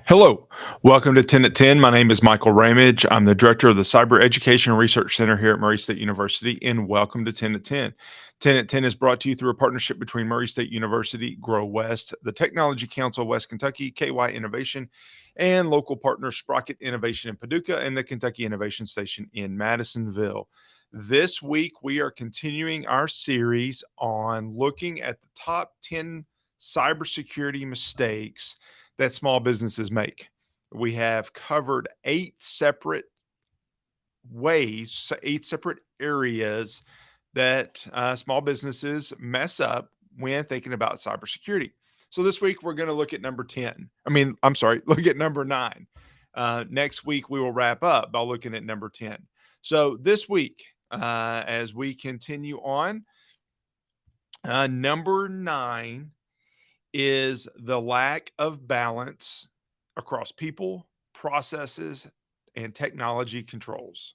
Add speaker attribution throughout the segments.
Speaker 1: Hello, welcome to 10 at 10. My name is Michael Ramage. I'm the director of the Cyber Education Research Center here at Murray State University, and welcome to 10 at 10. 10 at 10 is brought to you through a partnership between Murray State University, Grow West, the Technology Council of West Kentucky, KY Innovation, and local partner Sprocket Innovation in Paducah and the Kentucky Innovation Station in Madisonville. This week, we are continuing our series on looking at the top 10 cybersecurity mistakes that small businesses make. We have covered 8 separate areas that small businesses mess up when thinking about cybersecurity. So this week we're going to look at number 10. I'm sorry, look at number 9. Next week we will wrap up by looking at number 10. So this week, as we continue on, number 9 is the lack of balance across people, processes, and technology controls.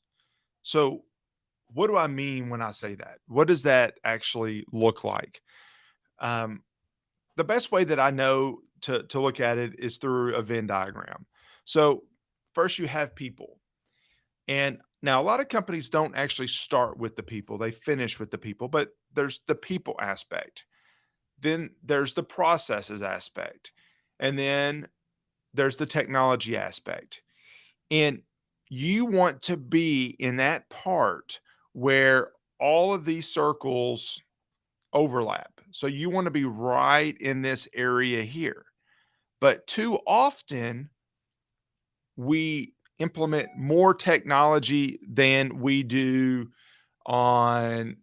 Speaker 1: So, what do I mean when I say that? What does that actually look like? Um, the best way that I know to look at it is through a Venn diagram. So, first you have people. And now a lot of companies don't actually start with the people, they finish with the people, but there's the people aspect. Then there's the processes aspect. And then there's the technology aspect. And you want to be in that part where all of these circles overlap. So you want to be right in this area here. But too often we implement more technology than we do on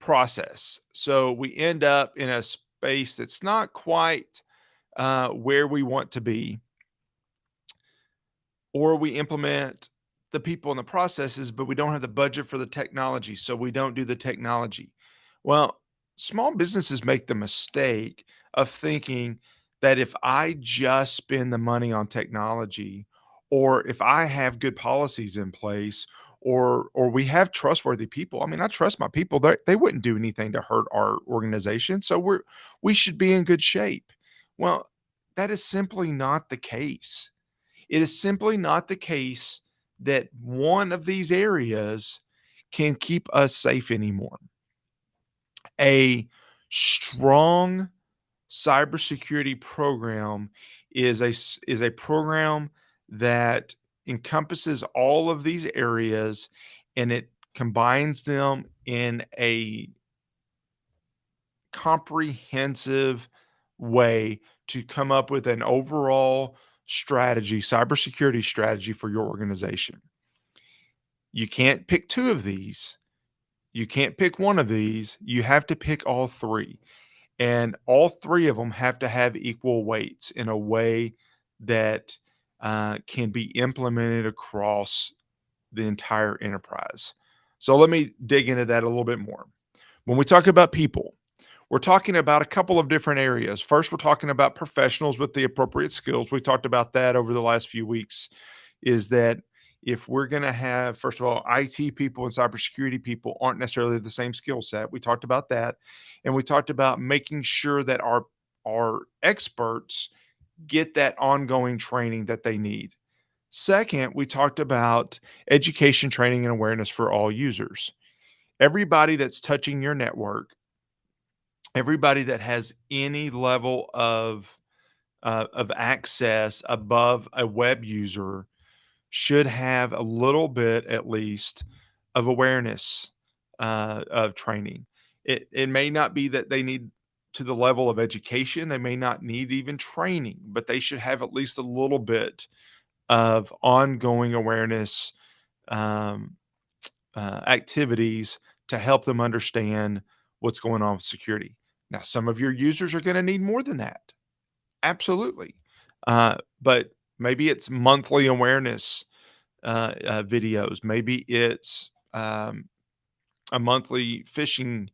Speaker 1: process. So we end up in a space that's not quite where we want to be, or we implement the people and the processes, but we don't have the budget for the technology. So we don't do the technology. Well, small businesses make the mistake of thinking that if I just spend the money on technology, or if I have good policies in place, or we have trustworthy people. I mean, I trust my people. They wouldn't do anything to hurt our organization. So we should be in good shape. Well, that is simply not the case. It is simply not the case that one of these areas can keep us safe anymore. A strong cybersecurity program is a program that encompasses all of these areas, and it combines them in a comprehensive way to come up with an overall strategy, cybersecurity strategy for your organization. You can't pick two of these. You can't pick one of these. You have to pick all three. And all three of them have to have equal weights in a way that can be implemented across the entire enterprise. So let me dig into that a little bit more. When we talk about people, we're talking about a couple of different areas. First, we're talking about professionals with the appropriate skills. We talked about that over the last few weeks. Is that if we're going to have, first of all, IT people and cybersecurity people aren't necessarily the same skill set. We talked about that. And we talked about making sure that our experts get that ongoing training that they need. Second, we talked about education, training, and awareness for all users. Everybody that's touching your network, everybody that has any level of access above a web user should have a little bit, at least, of awareness of training. It may not be that they need to the level of education. They may not need even training, but they should have at least a little bit of ongoing awareness um, activities to help them understand what's going on with security. Now, some of your users are going to need more than that. Absolutely. But maybe it's monthly awareness videos. Maybe it's a monthly phishing,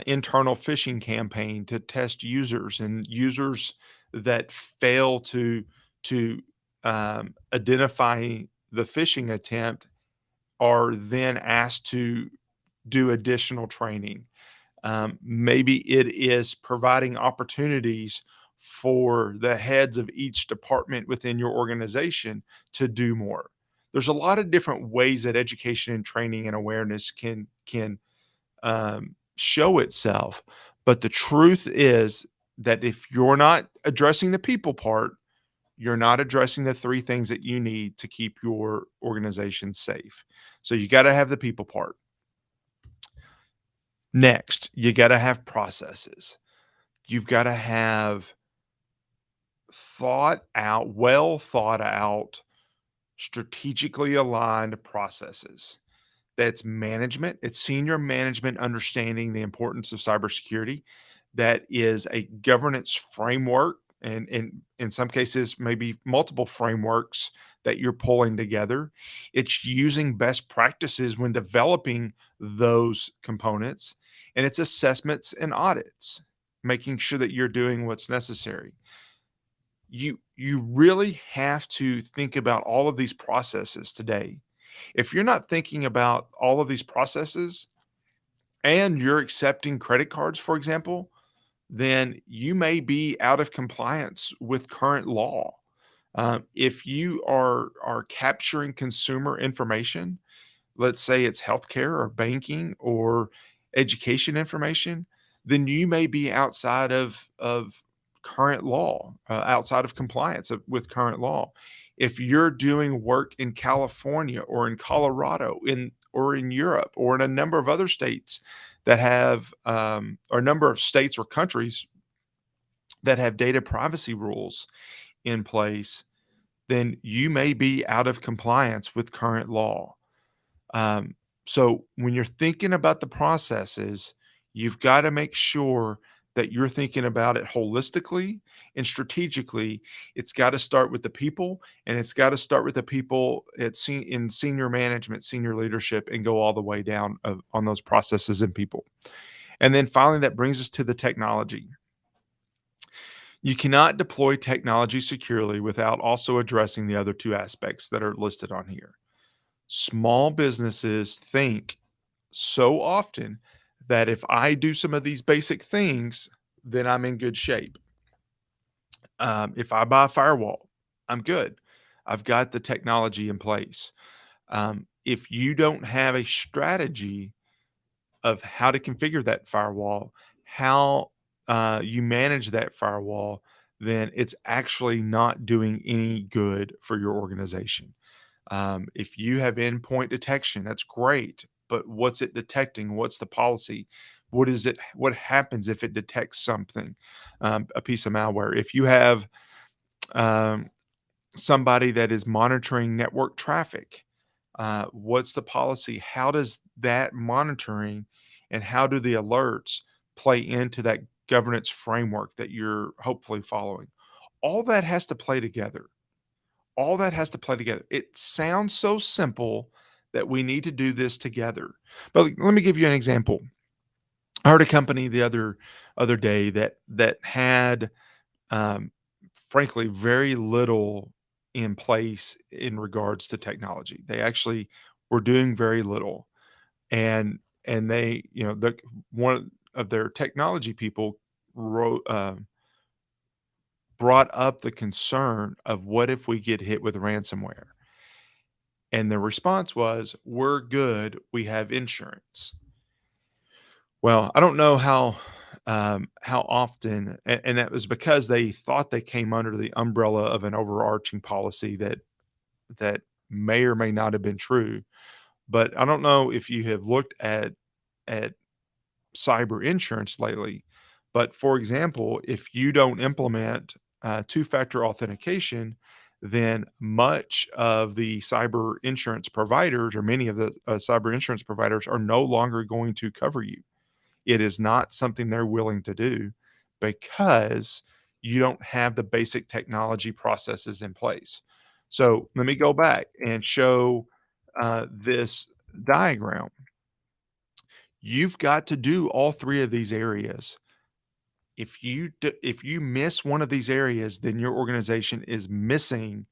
Speaker 1: internal phishing campaign to test users, and users that fail to identify the phishing attempt are then asked to do additional training. Maybe it is providing opportunities for the heads of each department within your organization to do more. There's a lot of different ways that education and training and awareness can show itself, but the truth is that if you're not addressing the people part, you're not addressing the three things that you need to keep your organization safe. So you got to have the people part. Next, you got to have processes. You've got to have well thought out, strategically aligned processes. That's management. It's senior management understanding the importance of cybersecurity. That is a governance framework, and in some cases, maybe multiple frameworks that you're pulling together. It's using best practices when developing those components, and it's assessments and audits, making sure that you're doing what's necessary. You really have to think about all of these processes today. If you're not thinking about all of these processes and you're accepting credit cards, for example, then you may be out of compliance with current law. If you are capturing consumer information, let's say it's healthcare or banking or education information, then you may be outside of current law, outside of compliance with current law. If you're doing work in California or in Colorado, or in Europe or in a number of other states that have, or a number of states or countries that have data privacy rules in place, then you may be out of compliance with current law. Um, so when you're thinking about the processes, you've got to make sure that you're thinking about it holistically and strategically. It's got to start with the people, and it's got to start with the people in senior management, senior leadership, and go all the way down on those processes and people. And then finally, that brings us to the technology. You cannot deploy technology securely without also addressing the other two aspects that are listed on here. Small businesses think so often that if I do some of these basic things, then I'm in good shape. If I buy a firewall, I'm good. I've got the technology in place. If you don't have a strategy of how to configure that firewall, how you manage that firewall, then it's actually not doing any good for your organization. If you have endpoint detection, that's great, but what's it detecting? What's the policy? What is it? What happens if it detects something, a piece of malware? If you have um, somebody that is monitoring network traffic, what's the policy? How does that monitoring and how do the alerts play into that governance framework that you're hopefully following? All that has to play together. All that has to play together. It sounds so simple that we need to do this together. But let me give you an example. I heard a company the other day that had, um, frankly, very little in place in regards to technology. They actually were doing very little, and they, one of their technology people wrote, brought up the concern of what if we get hit with ransomware. And the response was, "We're good. We have insurance." Well, I don't know how often, and that was because they thought they came under the umbrella of an overarching policy that may or may not have been true. But I don't know if you have looked at cyber insurance lately. But for example, if you don't implement two-factor authentication, then much of the cyber insurance providers, or many of the cyber insurance providers, are no longer going to cover you. It is not something they're willing to do because you don't have the basic technology processes in place. So let me go back and show this diagram. You've got to do all three of these areas. If you miss one of these areas, then your organization is missing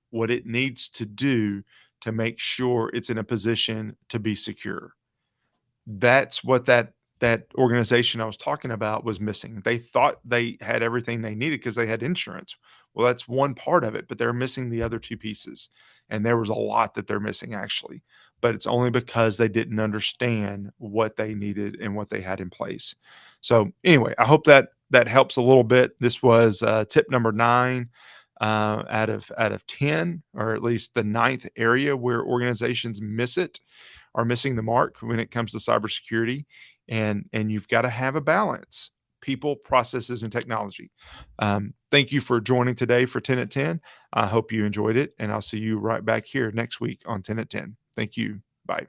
Speaker 1: what it needs to do to make sure it's in a position to be secure. That's what that organization I was talking about was missing. They thought they had everything they needed because they had insurance. Well, that's one part of it, but they're missing the other two pieces. And there was a lot that they're missing actually, but it's only because they didn't understand what they needed and what they had in place. So anyway, I hope that that helps a little bit. This was tip number 9 out of 10, or at least the ninth area where organizations miss it, are missing the mark when it comes to cybersecurity. And you've got to have a balance: people, processes, and technology. Thank you for joining today for 10 at 10. I hope you enjoyed it, and I'll see you right back here next week on 10 at 10. Thank you. Bye.